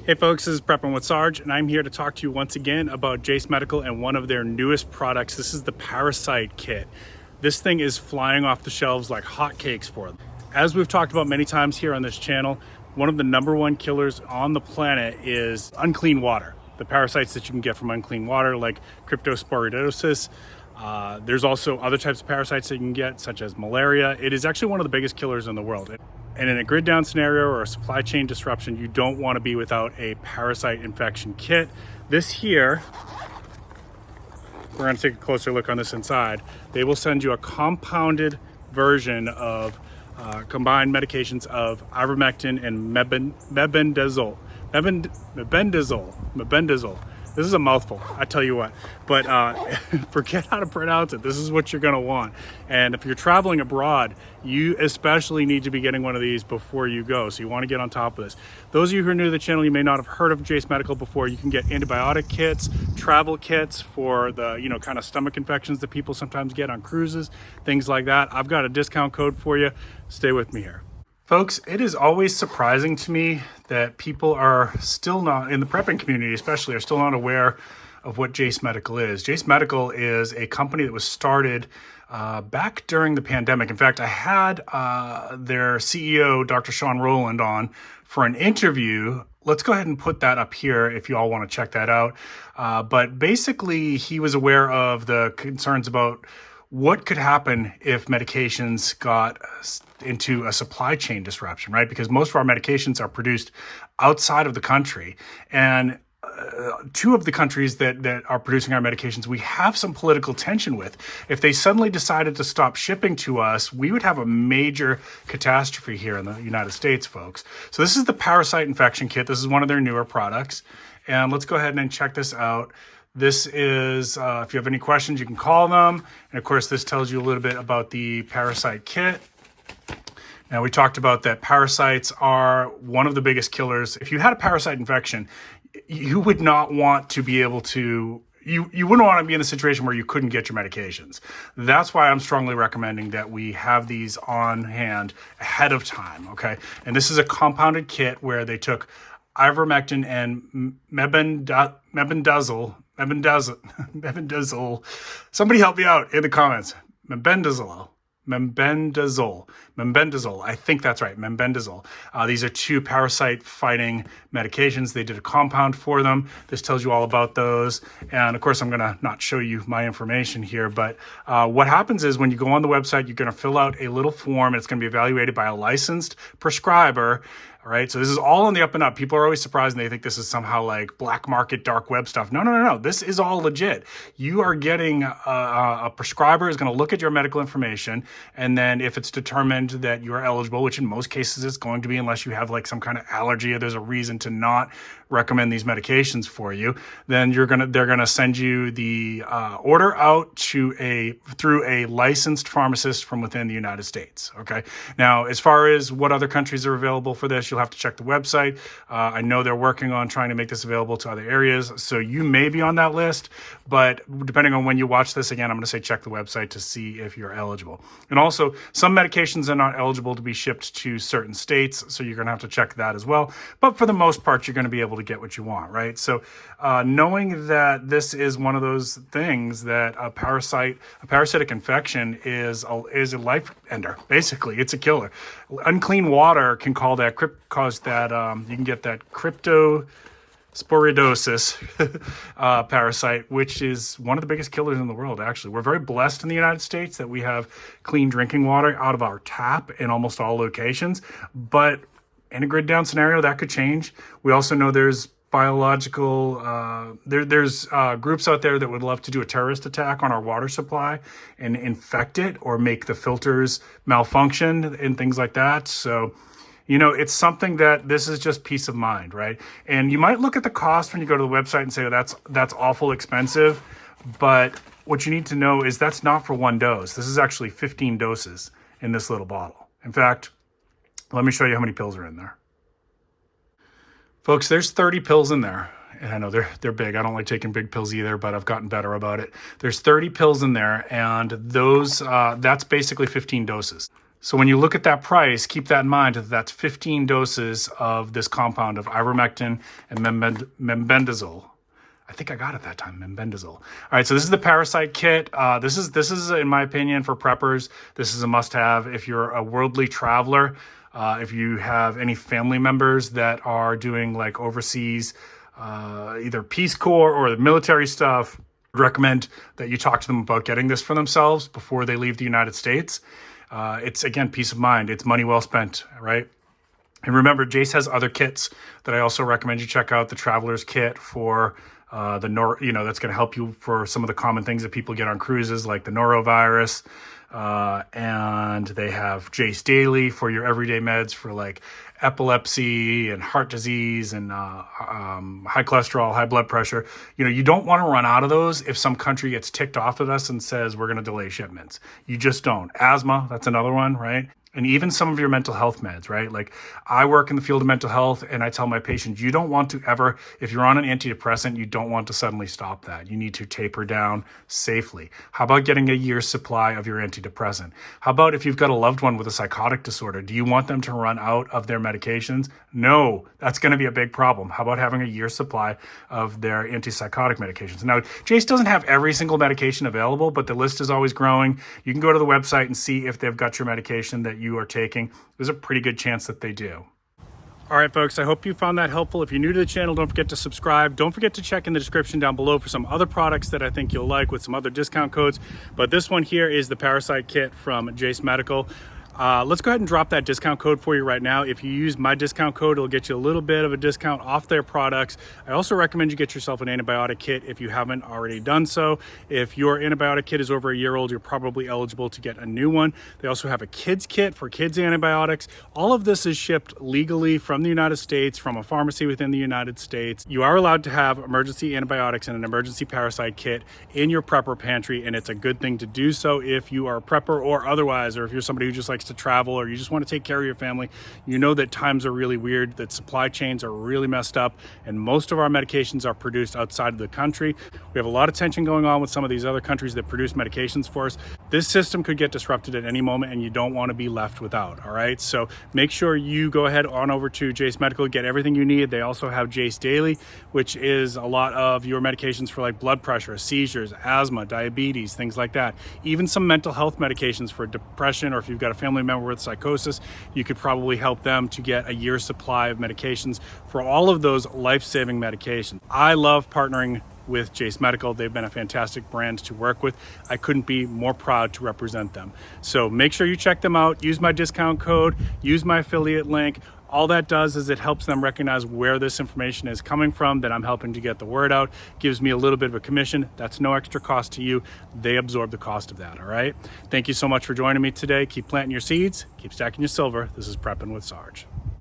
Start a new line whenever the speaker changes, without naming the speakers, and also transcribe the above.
Hey folks, this is Prepping with Sarge, and I'm here to talk to you once again about Jase Medical and one of their newest products. This is the Parasite Kit. This thing is flying off the shelves like hotcakes for them. As we've talked about many times here on this channel, one of the #1 killers on the planet is unclean water. The parasites that you can get from unclean water, like cryptosporidosis. There's also other types of parasites that you can get, such as malaria. It is actually one of the biggest killers in the world. And in a grid down scenario or a supply chain disruption, you don't want to be without a parasite infection kit. This here, we're going to take a closer look on this inside. They will send you a compounded version of combined medications of ivermectin and mebendazole. Mebendazole. This is a mouthful, I tell you what. But forget how to pronounce it. This is what you're gonna want. And if you're traveling abroad, you especially need to be getting one of these before you go. So you wanna get on top of this. Those of you who are new to the channel, you may not have heard of Jase Medical before. You can get antibiotic kits, travel kits for the kind of stomach infections that people sometimes get on cruises, things like that. I've got a discount code for you. Stay with me here. Folks, it is always surprising to me that people are still not, in the prepping community especially, are still not aware of what Jase Medical is. Jase Medical is a company that was started back during the pandemic. In fact, I had their CEO, Dr. Sean Rowland, on for an interview. Let's go ahead and put that up here if you all want to check that out. But basically, he was aware of the concerns about what could happen if medications got into a supply chain disruption, right? Because most of our medications are produced outside of the country. And two of the countries that are producing our medications, we have some political tension with. If they suddenly decided to stop shipping to us, we would have a major catastrophe here in the United States, folks. So this is the Parasite Infection Kit. This is one of their newer products. And let's go ahead and check this out. This is, if you have any questions, you can call them. And of course, this tells you a little bit about the Parasite Kit. Now, we talked about that parasites are one of the biggest killers. If you had a parasite infection, you would not want to be able to, you wouldn't want to be in a situation where you couldn't get your medications. That's why I'm strongly recommending that we have these on hand ahead of time, okay? And this is a compounded kit where they took ivermectin and mebendazole. Somebody help me out in the comments. Mebendazole. I think that's right. Mebendazole. These are two parasite fighting medications. They did a compound for them. This tells you all about those. And of course, I'm going to not show you my information here, but what happens is when you go on the website, you're going to fill out a little form. It's going to be evaluated by a licensed prescriber. All right, so this is all on the up and up. People are always surprised and they think this is somehow like black market, dark web stuff. No. This is all legit. You are getting a prescriber is going to look at your medical information, and then if it's determined that you are eligible, which in most cases it's going to be unless you have like some kind of allergy or there's a reason to not recommend these medications for you, then they're gonna send you the order out through a licensed pharmacist from within the United States. Okay. Now, as far as what other countries are available for this, you'll have to check the website. I know they're working on trying to make this available to other areas, so you may be on that list. But depending on when you watch this, again, I'm going to say check the website to see if you're eligible. And also, some medications are not eligible to be shipped to certain states, so you're going to have to check that as well. But for the most part, you're going to be able to get what you want, right? So knowing that this is one of those things that a parasitic infection is a life ender. Basically, it's a killer. Unclean water can cause that you can get that cryptosporidosis parasite, which is one of the biggest killers in the world, actually. We're very blessed in the United States that we have clean drinking water out of our tap in almost all locations, but in a grid down scenario, that could change. We also know there's biological, there's groups out there that would love to do a terrorist attack on our water supply and infect it or make the filters malfunction and things like that. So, it's something that this is just peace of mind, right? And you might look at the cost when you go to the website and say, that's awful expensive. But what you need to know is that's not for one dose. This is actually 15 doses in this little bottle. In fact, let me show you how many pills are in there. Folks, there's 30 pills in there. And I know they're big. I don't like taking big pills either, but I've gotten better about it. There's 30 pills in there, and those that's basically 15 doses. So when you look at that price, keep that in mind that that's 15 doses of this compound of ivermectin and mebendazole. I think I got it that time, mebendazole. All right, so this is the Parasite kit. This is, in my opinion, for preppers, this is a must-have. If you're a worldly traveler, if you have any family members that are doing like overseas, either Peace Corps or the military stuff, I'd recommend that you talk to them about getting this for themselves before they leave the United States. It's, again, peace of mind. It's money well spent, right? And remember, Jace has other kits that I also recommend you check out. The Traveler's Kit for that's going to help you for some of the common things that people get on cruises, like the norovirus. And they have Jace Daily for your everyday meds for like epilepsy and heart disease and high cholesterol, high blood pressure. You don't want to run out of those if some country gets ticked off at us and says we're going to delay shipments. You just don't. Asthma, that's another one, right? And even some of your mental health meds, right? Like I work in the field of mental health and I tell my patients, you don't want to ever, if you're on an antidepressant, you don't want to suddenly stop that. You need to taper down safely. How about getting a year's supply of your antidepressant? How about if you've got a loved one with a psychotic disorder, do you want them to run out of their medications? No, that's going to be a big problem. How about having a year's supply of their antipsychotic medications? Now, Jace doesn't have every single medication available, but the list is always growing. You can go to the website and see if they've got your medication that you are taking. There's a pretty good chance that they do. All right, folks, I hope you found that helpful. If you're new to the channel, don't forget to subscribe. Don't forget to check in the description down below for some other products that I think you'll like with some other discount codes. But this one here is the Parasite Kit from Jace Medical. Let's go ahead and drop that discount code for you right now. If you use my discount code, it'll get you a little bit of a discount off their products. I also recommend you get yourself an antibiotic kit if you haven't already done so. If your antibiotic kit is over a year old, you're probably eligible to get a new one. They also have a kids kit for kids antibiotics. All of this is shipped legally from the United States, from a pharmacy within the United States. You are allowed to have emergency antibiotics and an emergency parasite kit in your prepper pantry, and it's a good thing to do so if you are a prepper or otherwise, or if you're somebody who just likes to travel or you just want to take care of your family. You know that times are really weird, that supply chains are really messed up, and most of our medications are produced outside of the country. We have a lot of tension going on with some of these other countries that produce medications for us. This system could get disrupted at any moment and you don't want to be left without, all right? So make sure you go ahead on over to Jace Medical, get everything you need. They also have Jace Daily, which is a lot of your medications for like blood pressure, seizures, asthma, diabetes, things like that. Even some mental health medications for depression, or if you've got a family member with psychosis, you could probably help them to get a year's supply of medications for all of those life-saving medications. I love partnering with Jace Medical. They've been a fantastic brand to work with. I couldn't be more proud to represent them. So make sure you check them out. Use my discount code, use my affiliate link. All that does is it helps them recognize where this information is coming from, that I'm helping to get the word out. Gives me a little bit of a commission. That's no extra cost to you. They absorb the cost of that, all right? Thank you so much for joining me today. Keep planting your seeds, keep stacking your silver. This is Prepping with Sarge.